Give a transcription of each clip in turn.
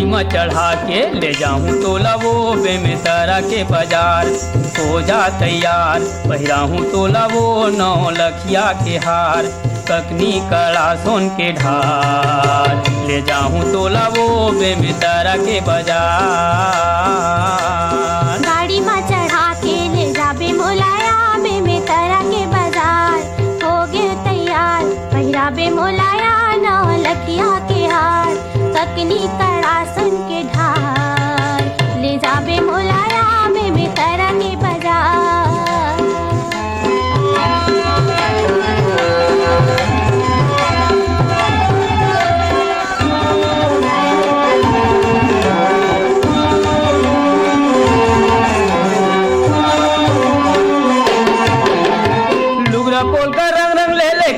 में चढ़ा के ले जाऊं तोला वो बेमितरा के बाजार। हो जा तैयार पहिराहूं तोला वो 9 लखिया के हार। ककनी कड़ा सोन के ढार ले जाऊं तोला वो बेमितरा के बाजार। गाड़ी में चढ़ा के ले जाबे मोलाया बेमितरा के बाजार। हो गए तैयार पहिराबे मोलाया 9 लखिया के हार। ककनी कड़ा सुन के ढार ले जाबे मोलाया बेमितरा के बाजार।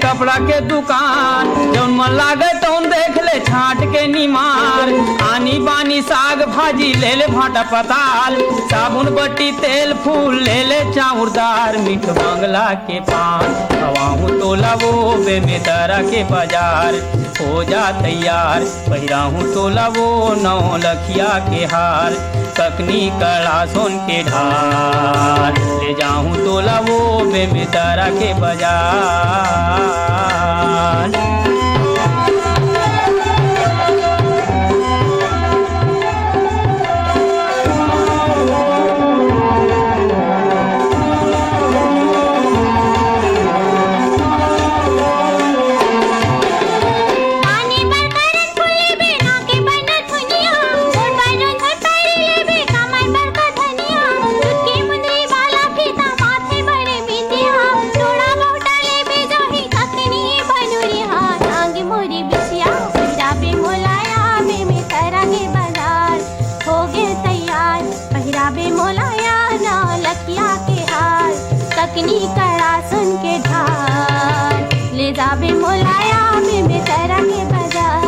कपड़ा के दुकान जौन मन लागे तौन देख ले छाट के निमार। आनी बानी साग भाजी ले ले भाटा पताल। साबुन बट्टी तेल फूल ले ले चाउरदार। मीठ बांगला के पान खवाऊं तोला वो बेमितरा के बाजार। हो जा तैयार पहिराहूं तोला वो 9 लखिया के हार। ककनी कड़ा सोन के ढार ले जाऊं तोला वो बेमितरा के बाजार। ककनी कड़ा सुन के ढार ले जाबे मोलाया बेमितरा के बाजार।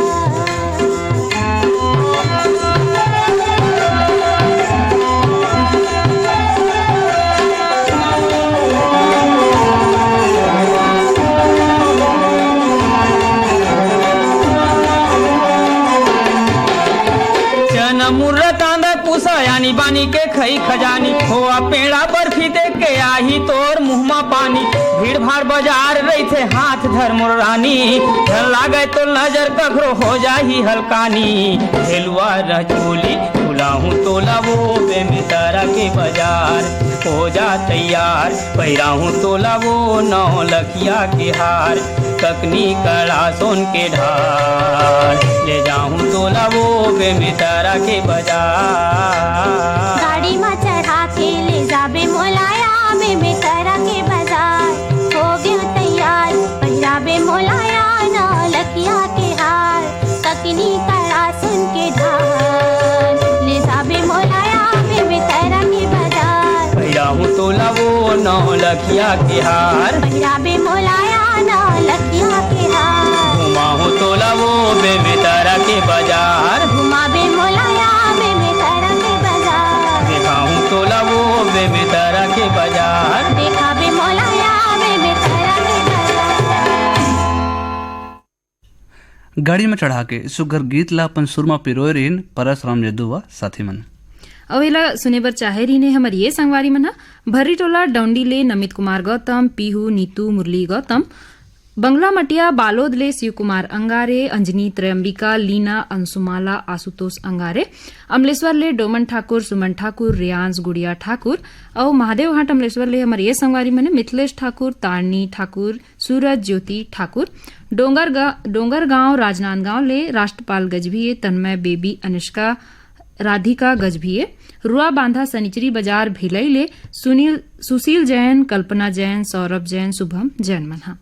चना मुर्रा तांदा पूसा यानी बानी के खई खजानी। खोआ पेड़ा बर्फी देख के आही तोर मुहमा पानी। भीड़ भाड़ बाजार रही थे हाथ धर मोर रानी। धर लागे तो नजर कखरो हो जाही हल्कानी। झेलुआ रचोली बुलाहूं तोला वो बेमितरा के बाजार। हो जा तैयार पहिराहूं तोला वो 9 लखिया के हार। ककनी कड़ा सोन के ढार ले जाऊं तोला वो बेमितरा के बाजार। गाड़ी में चढ़ा के ले जाबे मोलाया बेमितरा के बाजार। हो गए तैयार पहिराबे मोलाया 9 लखिया के हार। ककनी कड़ा सुन के ढार ले जाबे मोलाया बेमितरा के बाजार। पहिराहूं तोला वो 9 लखिया के हार। पहिराबे मोलाया 9 लखिया के हार। घुमाहूं तोला वो बेमितरा के बाजार। घुमाबे मोलाया बेमितरा के बाजार। दिखाऊं तोला वो बेमितरा के बाजार। देखाबे मोलाया बेमितरा के बाजार। गाड़ी में चढ़ा के सुगर गीत ला अपन सुरमा पिरोय रेन परसराम जदुआ साथी मन। अवेला सुने बर चाहे रही ने हमारी ये संगवारी मना भर्री टोला डौंडीले नमित कुमार गौतम पीहू नीतू मुरली गौतम बंगला मटिया बालोदले शिव कुमार अंगारे अंजनी त्रयंबिका लीना अंशुमाला आशुतोष अंगारे अमलेश्वर ले डोमन ठाकुर सुमन ठाकुर रियांश गुड़िया ठाकुर और महादेव घाट अमलेश्वर ले हमारे ये संगवारी मने मिथिलेश ठाकुर तारनी ठाकुर सूरज ज्योति ठाकुर डोंगर गांव राजनांदगांव ले राष्ट्रपाल गजभिये तन्मय बेबी अनुष्का राधिका गजभिये रुआ बांधा सनिचरी बाजार भिलई ले सुशील जैन कल्पना जैन सौरभ जैन शुभम जैन मन्हा।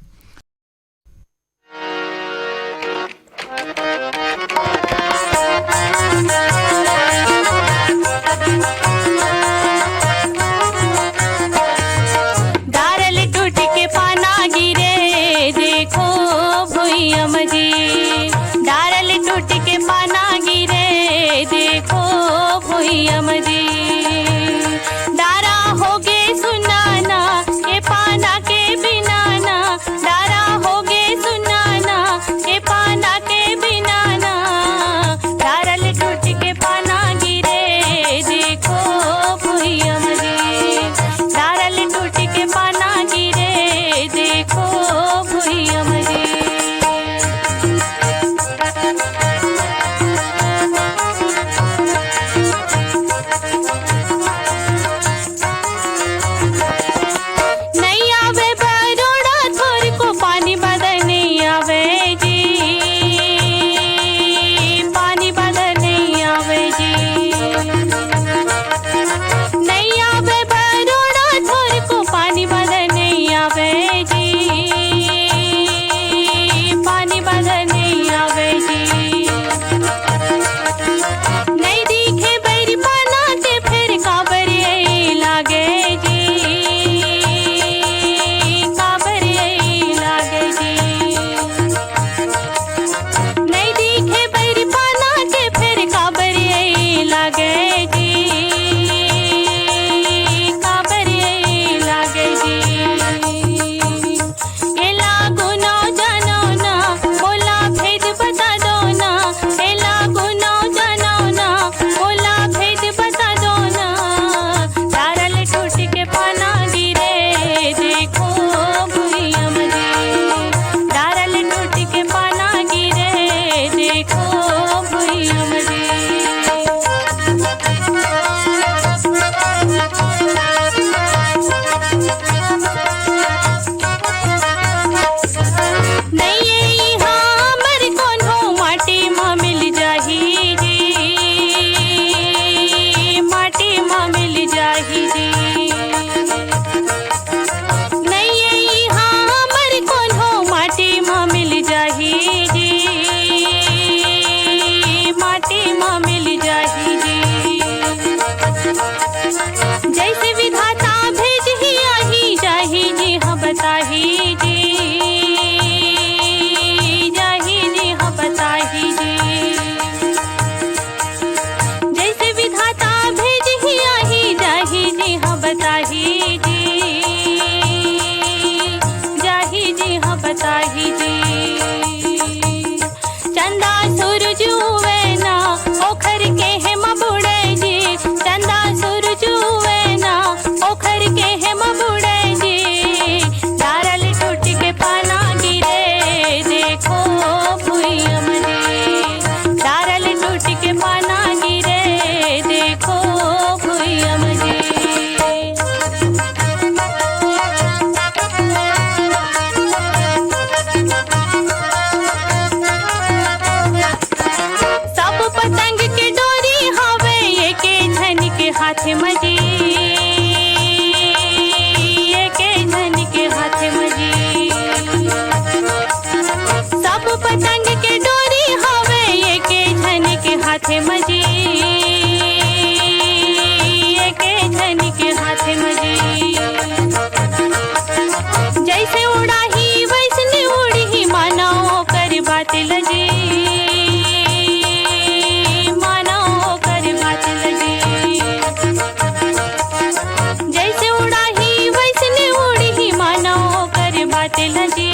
दारा हो गे सुनाना ये पाना के बिना ना हाथे मजी एके जनी के हाथे मजी जैसे उड़ाही वैसने उड़ी मानो कर बात लजी मानो कर बात लजी जैसे उड़ाही वैसने उड़ी मानो कर बात लजी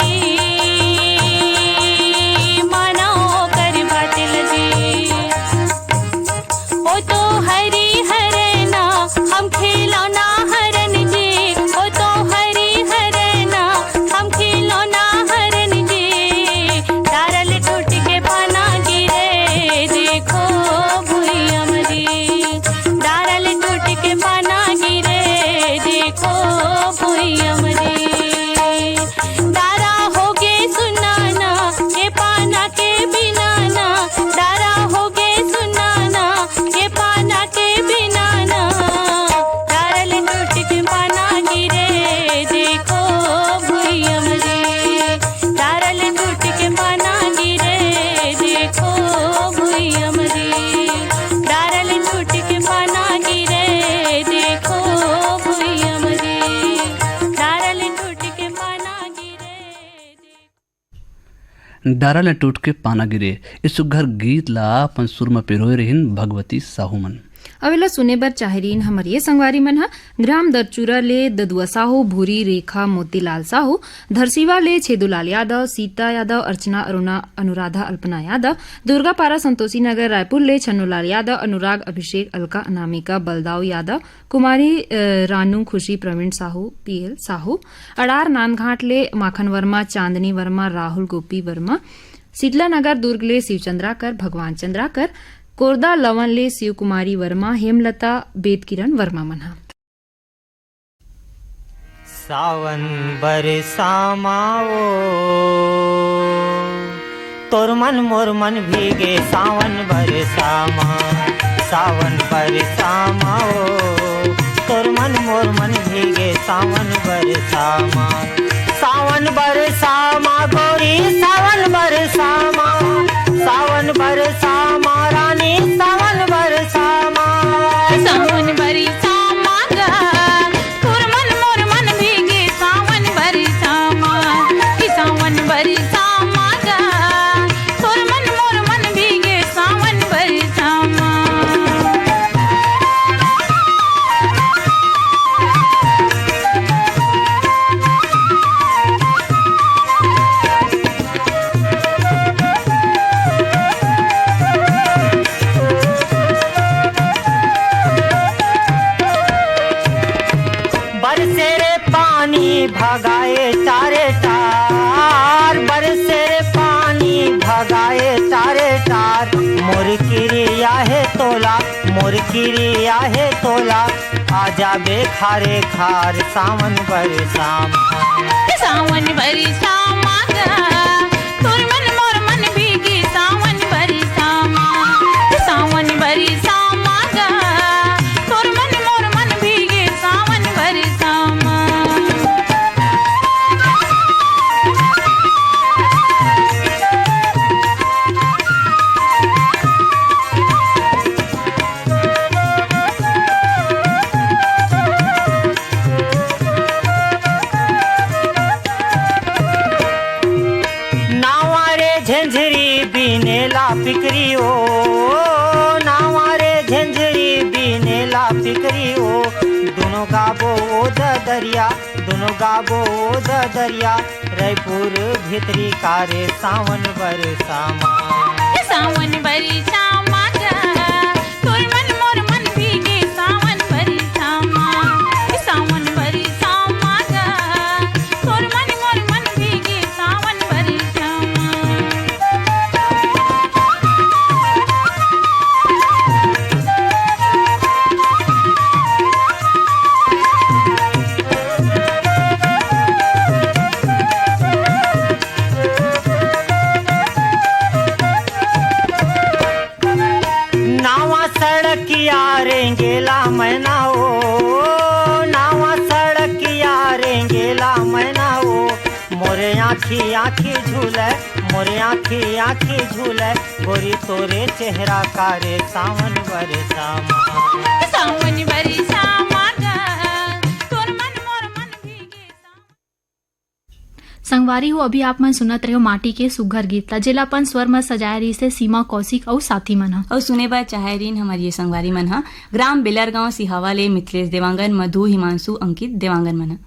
डारा ले टूट के पाना गिरे इस सुघर गीत ला अपन सुर में पिरोए रहिन भगवती साहूमन। अवेला सुने बर चाहरीन हमर ये संगवारी मन हा ग्राम दरचूरा ले ददुआ साहू भूरी रेखा मोतीलाल साहू धरसीवा ले छेदुलाल यादव सीता यादव अर्चना अरुणा अनुराधा अल्पना यादव दुर्गापारा संतोषी नगर रायपुर ले छन्नूलाल यादव अनुराग अभिषेक अलका अनामिका बलदाव यादव कुमारी रानू खुशी प्रवीण साहू पीएल साहू अडार नांदघाट ले माखन वर्मा चांदनी वर्मा राहुल गोपी वर्मा शीतला नगर दुर्ग ले शिवचंद्राकर भगवान चंद्राकर कोरदा लवन ले शिव कुमारी वर्मा हेमलता बेदकिरण वर्मा मन्हा। सावन बरसा माओ तोर मन मोर मन भीगे सावन बरसा मा सावन बरसा माओ तोर मन मोर मन भीगे सावन बरसा मा सावन बरसा मा गोरी सावन बरसा मा सावन बरसा मा रानी सावन बरसा मा सावन बरसा मा गा तोर मन मोर मन भीगे सावन बरसा मा कि सावन बरसा मा गा तोर मन मोर मन भीगे सावन बरसा मा बरसे रे पानी भगाए चारे टार बरसे रे पानी भगाए चारे टार मोर किरिया है तोला मोर किरिया है तोला आजा बे खारे खार सावन बरसा सावन बरसा मा गा तोर मन मोर मन भीगे सावन बरसा मा सावन बरसा मा गा तोर मन मोर मन भीगे सावन बरसा मा नावारे झंझरी बीनेला पिकरी ओ नावारे झंझरी बीनेला पिकरी ओ दोनों गाबो द दरिया दोनों गाबो द दरिया रायपुर भितरी कारे सावन बरसा मा सावन बरसा मा गा तोर मन मोर मन भीगे सावन बरसा मा सावन बरसा मा गा तोर मन मोर मन भीगे सावन बरसा मा नावा सड़किया रेंगेला मैना ओ नावा सड़किया रेंगेला मैना ओ मोरे आँखी आँखी झूले, मोरे आँखी आँखी झूले, गोरी तोरे चेहरा का रे सावन बरसा माँ। सावन बरसा मागा, तोर मन मोर मन भीगे संगवारी हो अभी आप मन सुनत रहे हो माटी के सुघर गीत ला जेला अपन स्वर में सजाए रही से सीमा कौशिक और साथी मन ह। और सुने बर चाहे रीन हमारी ये संगवारी मन हा ग्राम बेलरगांव सिहावा ले मिथिलेश देवांगन, मधु, हिमांशु, अंकित देवांगन मन हा।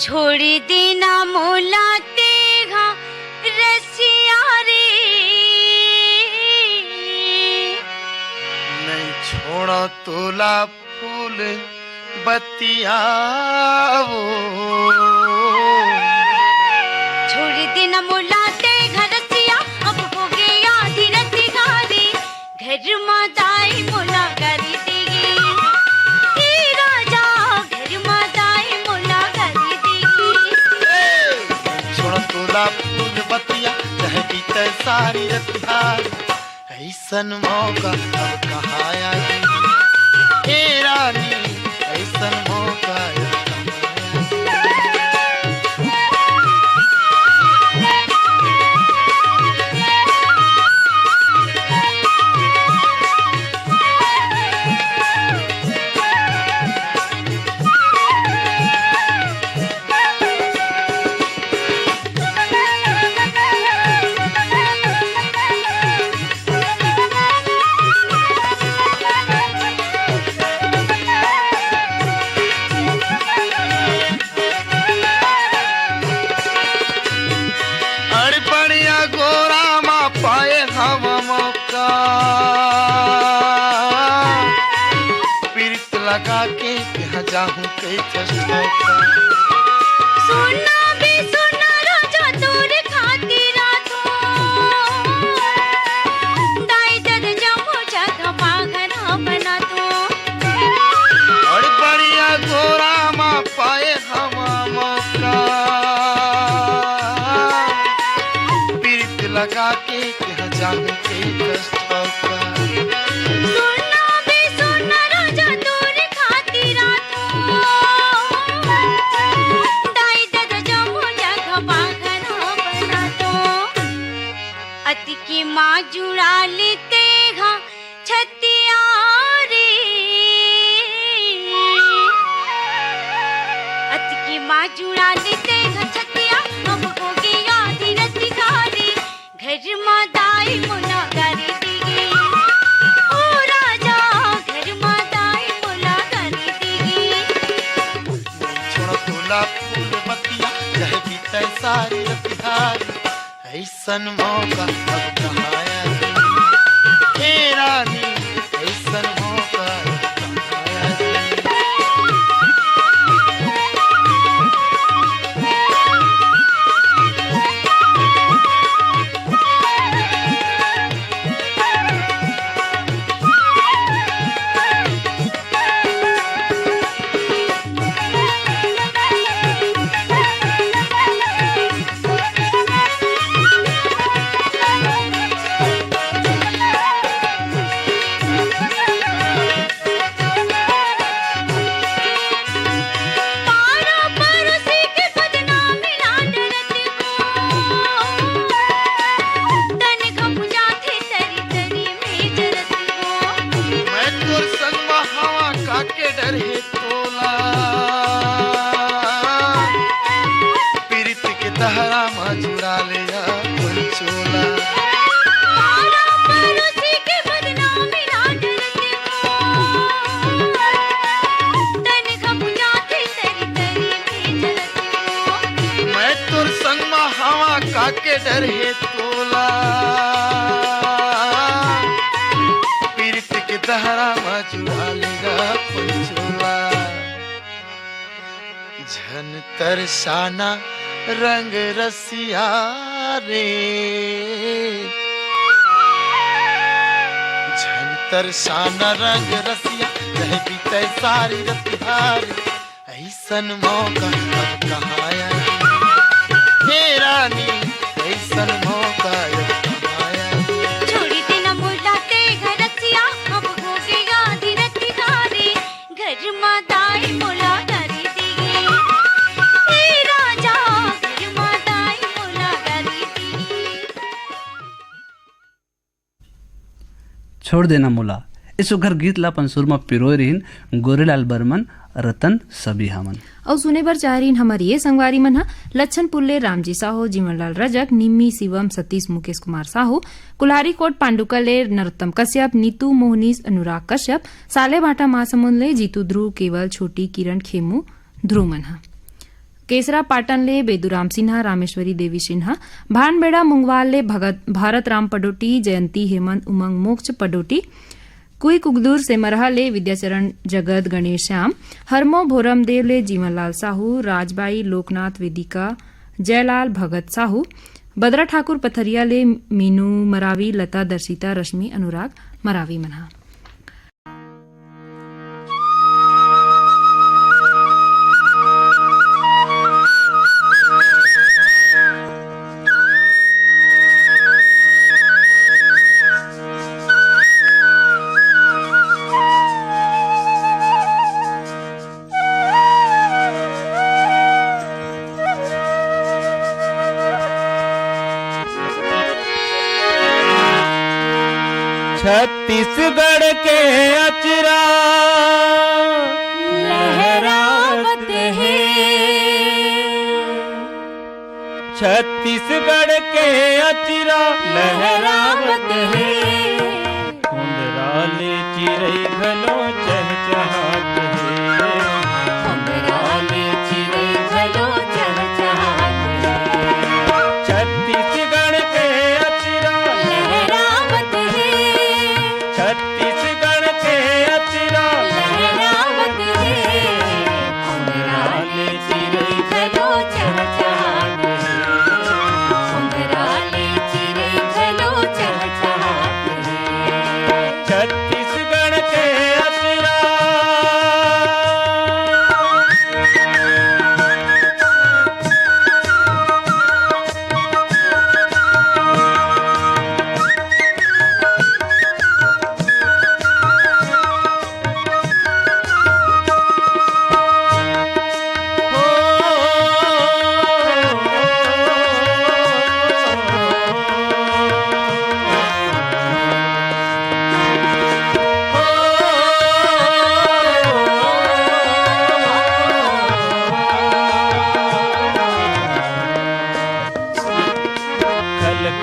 छोड़ी देना मोला तेगा रसिया रे, नहीं छोड़ो तोला फूल बतिया वो, छोड़ी देना मोला तेगा रसिया, अब हो गया धीरती गारी, घर माताई मोला करी देगी, हे राजा घर माताई मोला करी देगी। छोड़ो तोला फूल बतिया चाहे बीते सारी रतिया, ऐसन मौका अब कहाँ आएगी हे रानी, ऐसन मौका अब कहाँ लगा के कहाँ जाऊँ कई सुना भी सुना राजा तोरे खातिर दाई दद जमो जगह बागना बना तो, और बढ़िया गोरा माँ पाए हवा मौका, पीरित लगा के कहाँ जाऊँ कई कष्ट माँ जुड़ा लेते हाँ छतिया रे, अत की माँ जुड़ा लेते हाँ छतिया, अब हो गया धीरती गारी, घर माँ दाई मुला करी देगी, ओ राजा घर माँ दाई मुला करी देगी। छोड़ो तोला फूल बतिया चाहे बीते सारी रतिया, ऐसन मौका अब कहाँ आएगी हे रानी, ऐसन मौका अब कहाँ आएगी। के डर है तोला, पीरित के दहरा मजुआ लेगा पंचोला, झन तरसाना रंग रसिया रे, झन तरसाना रंग रसिया रह बीते सारी रतिया, ऐसन मौका अब कहाँ आएगी हे रानी, ऐसन मौका अब कहाँ आएगी। छोड़ी देना मोला तेगा रसिया, अब हो गया धीरती गारी, घर माँ दाई मोला करी देगी। छोड़ देना मोला। इस सुघर गीत ला अपन सुर में पिरोय रहीन गोरेलाल बर्मन रतन सभी हमन। और सुने बर चाह रही हमार ये संगवारी मन हा लच्छन पुल्ले रामजी साहू जीवनलाल रजक निम्मी शिवम सतीश मुकेश कुमार साहू कुल्हारी कोट पांडुकले नरोत्तम कश्यप नीतू मोहनीस अनुराग कश्यप साले भाटा महासमुंद ले जीतू ध्रुव केवल छोटी किरण खेमू ध्रुव मन हा केसरा पाटन ले बेदुराम सिन्हा रामेश्वरी देवी सिन्हा भानबेड़ा मुंगवाल ले भारत राम पडोटी जयंती हेमंत उमंग मोक्ष पडोटी कुई कुगदूर से मरहा ले विद्याचरण जगत गणेश श्याम हरमो भोरम देव ले जीवनलाल साहू राजबाई लोकनाथ वेदिका जयलाल भगत साहू बदरा ठाकुर पथरिया ले मीनू मरावी लता दर्शिता रश्मि अनुराग मरावी मना। छत्तीसगढ़ के अचरा लहरावत है, छत्तीसगढ़ के अचरा लहरावत है, कुंडराले चिरई घलो चहचहात है, कुंडराले चिरई घलो चहचहात है, छत्तीसगढ़ के अचरा लहरावत है, छत्तीसगढ़ के अचरा लहरावत है, कुंडराले चिरई घलो चहचहात है, कुंडराले चिरई घलो चहचहात है, छत्तीसगढ़ के अचरा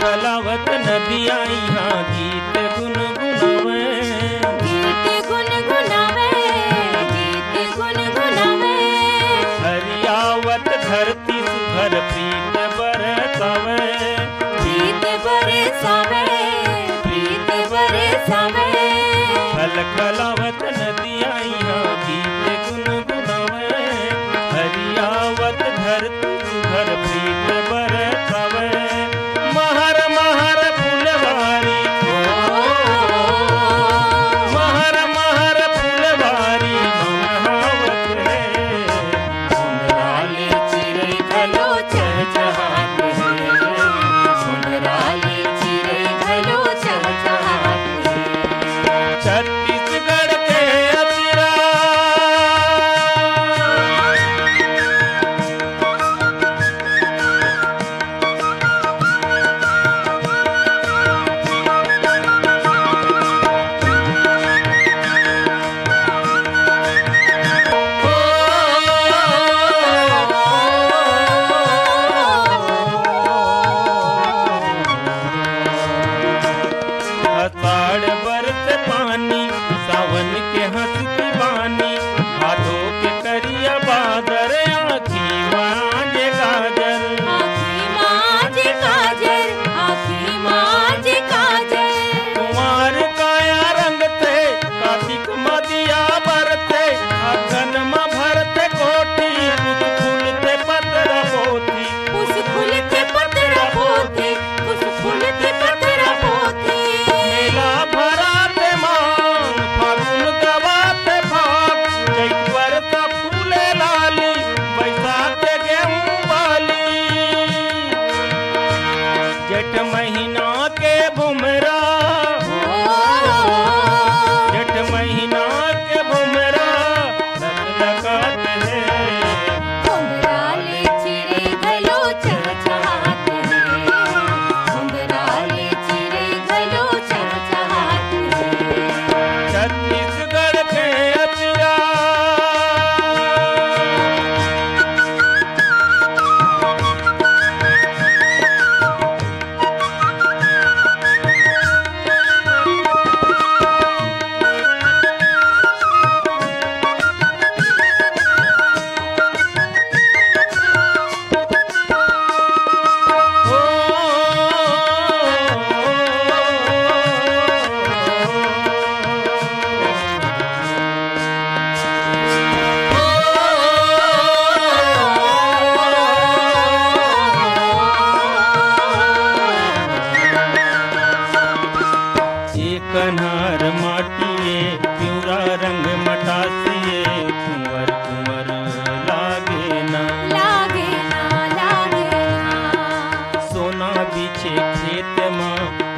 कलावत नदिया यहाँ गीत गुनगुनावे, गीत गुनगुनावे, गीत गुनगुनावे, हरियावत धरती सुभर प्रीत बरसावे, प्रीत बरसावे, प्रीत बरसावे, कलावत नदिया यहाँ गीत गुनगुनावे, हरियावत धरती सुभर प्रीत बरसावे, महर महर फुलवारी महर महर फुलवारी नहावत है, कुंडराले चिरई घलो चहचहात है, कुंडराले चिरई घलो चहचहात है, छत्तीसगढ़ के अचरा अषाढ़ बरस पानी सावन के हंसती बानी, भादो के करिया बादर आँखी मांझे काजल, आँखी मांझे काजल, आँखी मांझे काजल, कुमार काया रंग थे कार्तिक मदिया बरते, अगन में भरते कोठी, कुछ फूलते पतरा पोथी, कुछ फूलते पतरा पोथी, कुछ फूलते पतरा पोथी, मेला भराते मांग फागुन गवाते भाग, चैत बरसा फूले लाली बैसाख के गेहूं बाली, जेठ महीना के भुमरा, जेठ महीना के भुमरा लखलखात है, कुंडराले चिरई घलो चहचहात है, कुंडराले चिरई घलो चहचहात है,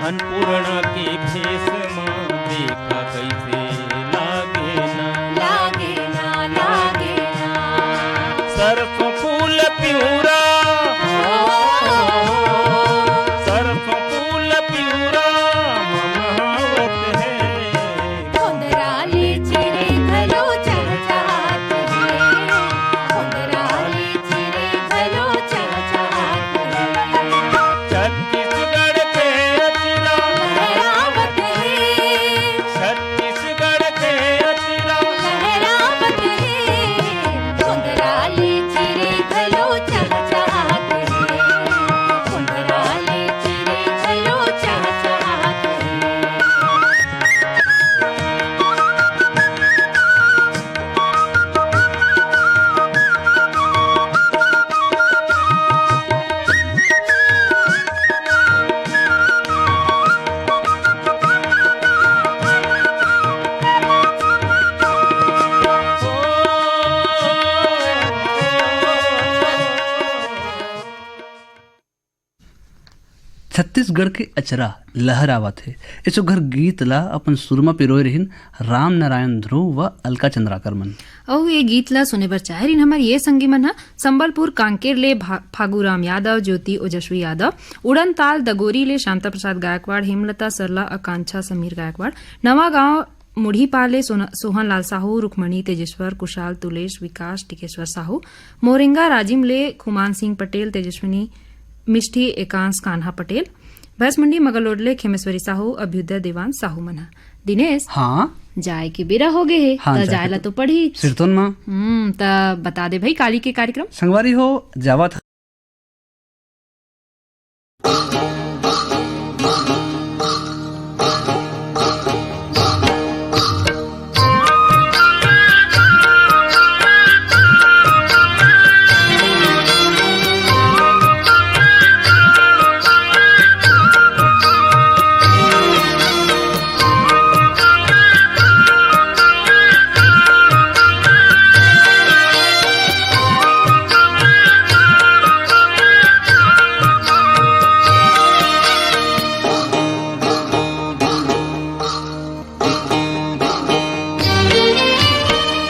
अन्नपूर्णा के भेष माँ देखा कैसे लागे ना सरसों फूल पिउरा सरसों फूल पिउरा मनावत है उंदराले चिरे घलो चहचहात है उंदराले चिरे घलो चहचहात है छत्तीसगढ़ के अतिला लहरावत है छत्तीसगढ़ के अतिला लहरावत है उंदराले चिरे घलो चहचहात है उंदराले चिरे घलो चहचहात है छत्तीसगढ़ के अचरा लहरावत है इस घर गीत ला अपन सुरमा पिरोय रहिन राम नारायण ध्रुव व अलका चंद्राकर मन। और ये गीत ला सुने बर चाहे रहिन हमार ये संगी मन ह संबलपुर कांकेर ले फागुराम यादव, ज्योति ओजस्वी यादव, उड़न ताल दगोरी ले शांता प्रसाद गायकवाड़, हेमलता सरला, आकांक्षा समीर गायकवाड़, नवा गांव मुढ़ी पाले सोहन लाल साहू, रुक्मणी तेजेश्वर, कुशाल तुलेश, विकास टिकेश्वर साहू, मोरिंगा राजिम ले खुमान सिंह पटेल, तेजस्विनी मिष्ठी, एकांश कान्हा पटेल, भैंसमुंडी मगलोडले खेमेश्वरी साहू, अभ्युदय देवान साहू मना। दिनेश हाँ जाए के बेरा हो गए है हाँ, त जायला तो पढ़ी सिरतोन माँ त बता दे भाई काली के कार्यक्रम संगवारी हो जावत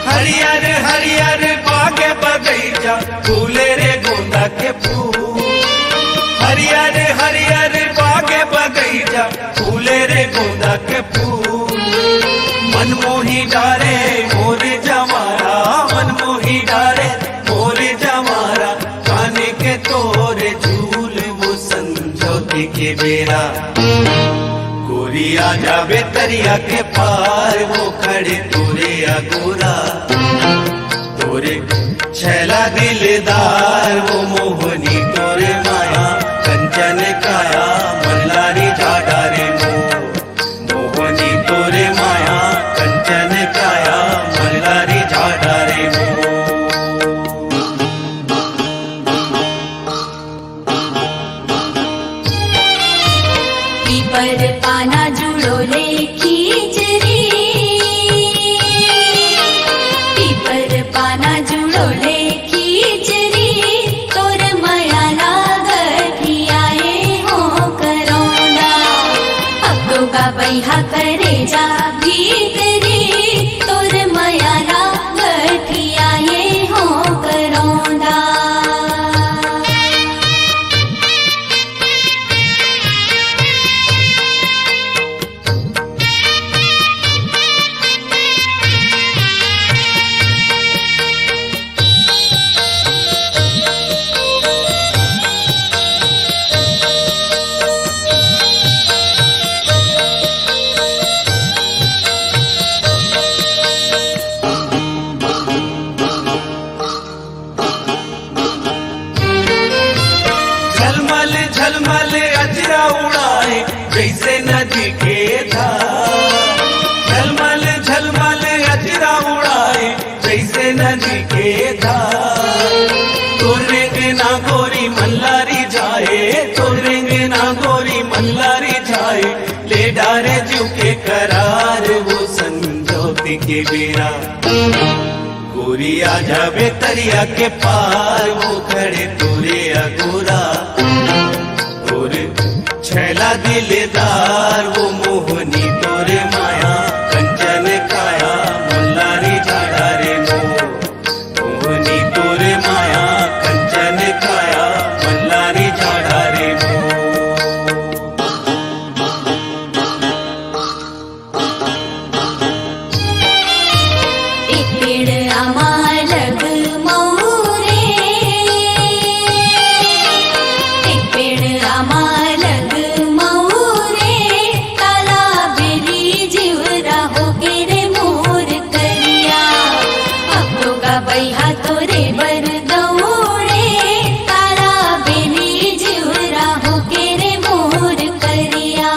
हरियर हरियर बागे बगैचा फूले रे गोंदा के फूल हरियर हरियर बागे बगैचा फूले रे गोंदा के फूल मनमोही डारे मोरे जमारा मनमोही डारे मोरे जमारा काने के तोरे झूल वो संजोती के बेरा गोरिया जावे तरिया के पार वो खड़े तोरे अगोरा तोरे छैला दिलदार वो मोहनी तोरे माया कंचन काया मल्लारी झाडा रे मोहनी तोरे माया कंचन काया मल्लारी झाडा रे पीपर पाना जुड़ो ले खींचरी पीपर पाना जुड़ो ले खींचरी तोर माया लागठी आए हो करोना अब तो का बैहा करे जा भीतरी तोर माया लागठी आए हो करोना झलमल झलमल अजरा उड़ाए जैसे नदी के धार झलमल झलमल अजरा उड़ाए जैसे नदी के धार तोरेंगे ना गोरी मल्लारी जाए तोरेंगे ना गोरी मल्लारी जाए ले डारे जीव के करार वो संजोती के बेरा गोरी आ जावे तरिया के पार वो खड़े तोरे अगोरा छैला दिलदार वो मोहनी तोरे माया कंचन काया मल्लारी झाड़ा रे मोहनी तोरे माया कंचन काया मल्लारी झाड़ा रे एक पेड़ आमालग मौरे, एक पेड़ आमालग मौरे, काला बेरी जीवरा हो के रे मोर करिया, अब तो गा बैहा तोरे बर दौड़े, काला बेरी जीवरा हो के रे मोर करिया।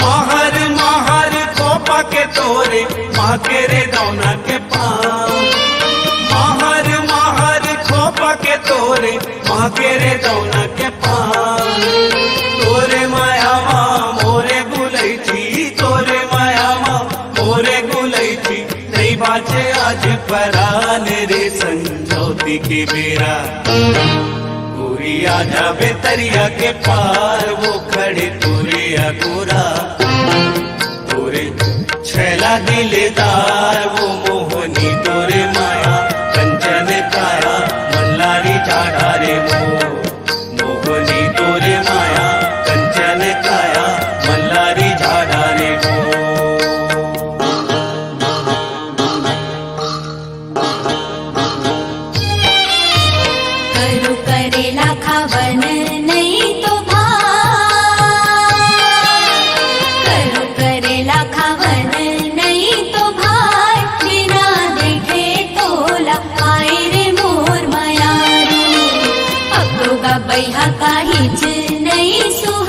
महर महर खोपा के तोरे माँ के रे दौना के पाँव महर महर खोपा के तोरे माँ के रे दौना के पाँव तोरे माया माँ मोरे गुलई थी तोरे माया माँ मोरे गुलई थी नहीं बाचे आज परान रे संजोती के बेरा पूरी आ जावे तरिया के पार वो खड़े तोरे अगोरा तोरे छैला दिलदार वो मोहनी तोरे माया कंचन काया मल्लारी झाड़ा रे मोहनी तोरे माया कंचन काया मल्लारी झाड़ा रे करू करेला खावन नहीं तो भाई, करू करेला खावन नहीं तो भाई, बिना देखे तोला आए रे मोर मायारू, अब तो गा बैहा काहीच नहीं सुहा